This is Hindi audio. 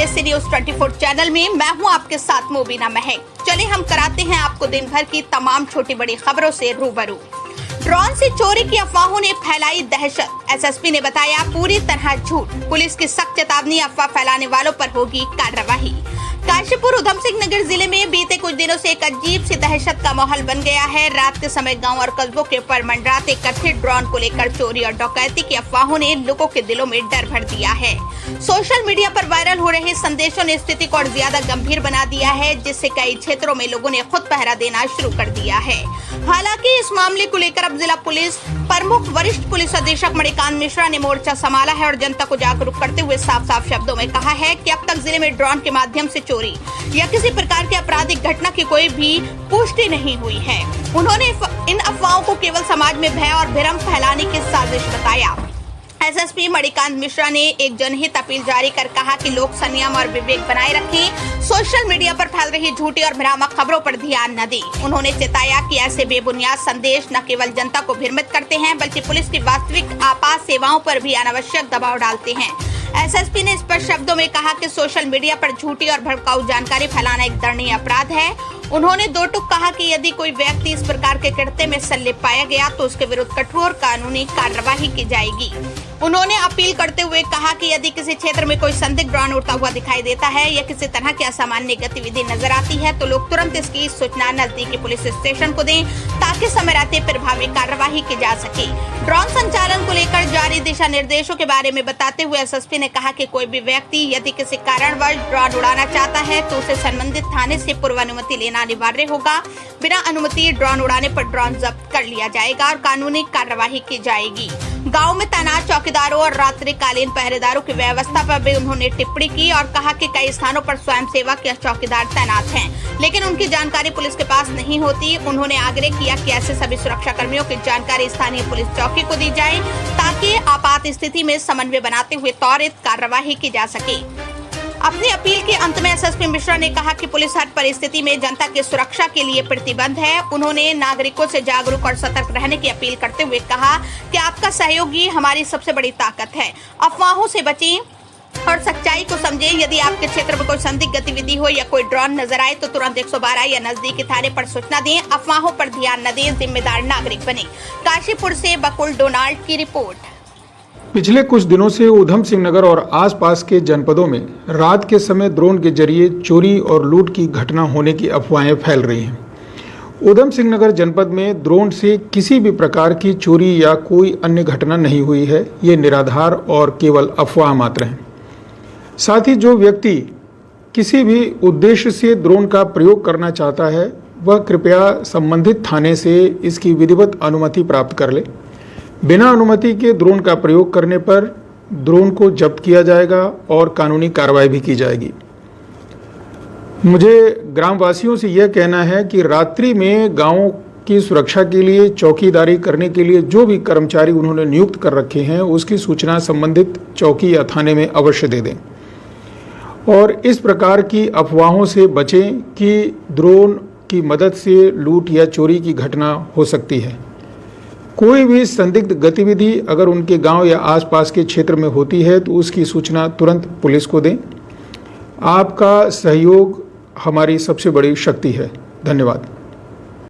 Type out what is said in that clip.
एएसए न्यूज 24 चैनल में मैं हूं आपके साथ मुबीना महक। चले हम कराते हैं आपको दिन भर की तमाम छोटी बड़ी खबरों से रूबरू। ड्रोन से चोरी की अफवाहों ने फैलाई दहशत। एसएसपी ने बताया पूरी तरह झूठ। पुलिस की सख्त चेतावनी, अफवाह फैलाने वालों पर होगी कार्रवाई। काशीपुर उधम सिंह नगर जिले में बीते कुछ दिनों से एक अजीब सी दहशत का माहौल बन गया है। रात के समय गांव और कस्बों के ऊपर मंडराते कथित ड्रोन को लेकर चोरी और डकैती की अफवाहों ने लोगों के दिलों में डर भर दिया है। सोशल मीडिया पर वायरल हो रहे संदेशों ने स्थिति को और ज्यादा गंभीर बना दिया है, जिससे कई क्षेत्रों में लोगों ने खुद पहरा देना शुरू कर दिया है। हालांकि इस मामले को लेकर अब जिला पुलिस प्रमुख वरिष्ठ पुलिस अधीक्षक मणिकांत मिश्रा ने मोर्चा संभाला है और जनता को जागरूक करते हुए साफ साफ शब्दों में कहा है कि अब तक जिले में ड्रोन के माध्यम से चोरी या किसी प्रकार की आपराधिक घटना की कोई भी पुष्टि नहीं हुई है। उन्होंने इन अफवाहों को केवल समाज में भय और भ्रम फैलाने की साजिश बताया। एसएसपी मणिकांत मिश्रा ने एक जनहित अपील जारी कर कहा कि लोग संयम और विवेक बनाए रखें, सोशल मीडिया पर फैल रही झूठी और भ्रामक खबरों पर ध्यान न दें। उन्होंने चेताया कि ऐसे बेबुनियाद संदेश न केवल जनता को भ्रमित करते हैं, बल्कि पुलिस की वास्तविक आपात सेवाओं पर भी अनावश्यक दबाव डालते हैं। एसएसपी ने स्पष्ट शब्दों में कहा कि सोशल मीडिया पर झूठी और भड़काऊ जानकारी फैलाना एक दंडनीय अपराध है। उन्होंने दो टूक कहा कि यदि कोई व्यक्ति इस प्रकार के कृत्य में संलिप्त पाया गया तो उसके विरुद्ध कठोर कानूनी कार्रवाई की जाएगी। उन्होंने अपील करते हुए कहा कि यदि किसी क्षेत्र में कोई संदिग्ध ड्रोन उड़ता हुआ दिखाई देता है या किसी तरह की असामान्य गतिविधि नजर आती है तो लोग तुरंत इसकी सूचना नजदीकी पुलिस स्टेशन को दें, ताकि समय रहते प्रभावी कार्रवाई की जा सके। ड्रोन संचालन को लेकर जारी दिशा निर्देशों के बारे में बताते हुए एसएसपी ने कहा कि कोई भी व्यक्ति यदि किसी कारणवश ड्रोन उड़ाना चाहता है तो उसे संबंधित थाने से पूर्व अनुमति लेना अनिवार्य होगा। बिना अनुमति ड्रोन उड़ाने पर ड्रोन जब्त कर लिया जाएगा और कानूनी कार्रवाई की जाएगी। गांव में तैनात चौकीदारों और रात्रिकालीन पहरेदारों की व्यवस्था पर भी उन्होंने टिप्पणी की और कहा कि कई स्थानों पर स्वयंसेवक या चौकीदार तैनात हैं, लेकिन उनकी जानकारी पुलिस के पास नहीं होती। उन्होंने आग्रह किया कि ऐसे सभी सुरक्षा कर्मियों की जानकारी स्थानीय पुलिस चौकी को दी जाए, ताकि आपात स्थिति में समन्वय बनाते हुए त्वरित कार्रवाई की जा सके। अपनी अपील के अंत में एसएसपी मिश्रा ने कहा कि पुलिस हर परिस्थिति में जनता की सुरक्षा के लिए प्रतिबद्ध है। उन्होंने नागरिकों से जागरूक और सतर्क रहने की अपील करते हुए कहा कि आपका सहयोग ही हमारी सबसे बड़ी ताकत है। अफवाहों से बचें और सच्चाई को समझें। यदि आपके क्षेत्र में कोई संदिग्ध गतिविधि हो या कोई ड्रोन नजर आए तो तुरंत 112 या नजदीकी थाने पर सूचना दें। अफवाहों पर ध्यान न दें, जिम्मेदार नागरिक बने। काशीपुर से बकुल डोनाल्ड की रिपोर्ट। पिछले कुछ दिनों से उधम सिंह नगर और आसपास के जनपदों में रात के समय ड्रोन के जरिए चोरी और लूट की घटना होने की अफवाहें फैल रही हैं। उधम सिंह नगर जनपद में ड्रोन से किसी भी प्रकार की चोरी या कोई अन्य घटना नहीं हुई है। ये निराधार और केवल अफवाह मात्र हैं। साथ ही जो व्यक्ति किसी भी उद्देश्य से ड्रोन का प्रयोग करना चाहता है वह कृपया संबंधित थाने से इसकी विधिवत अनुमति प्राप्त कर ले। बिना अनुमति के ड्रोन का प्रयोग करने पर ड्रोन को जब्त किया जाएगा और कानूनी कार्रवाई भी की जाएगी। मुझे ग्रामवासियों से यह कहना है कि रात्रि में गांवों की सुरक्षा के लिए चौकीदारी करने के लिए जो भी कर्मचारी उन्होंने नियुक्त कर रखे हैं उसकी सूचना संबंधित चौकी या थाने में अवश्य दे दें और इस प्रकार की अफवाहों से बचें कि ड्रोन की मदद से लूट या चोरी की घटना हो सकती है। कोई भी संदिग्ध गतिविधि अगर उनके गांव या आसपास के क्षेत्र में होती है तो उसकी सूचना तुरंत पुलिस को दें। आपका सहयोग हमारी सबसे बड़ी शक्ति है। धन्यवाद।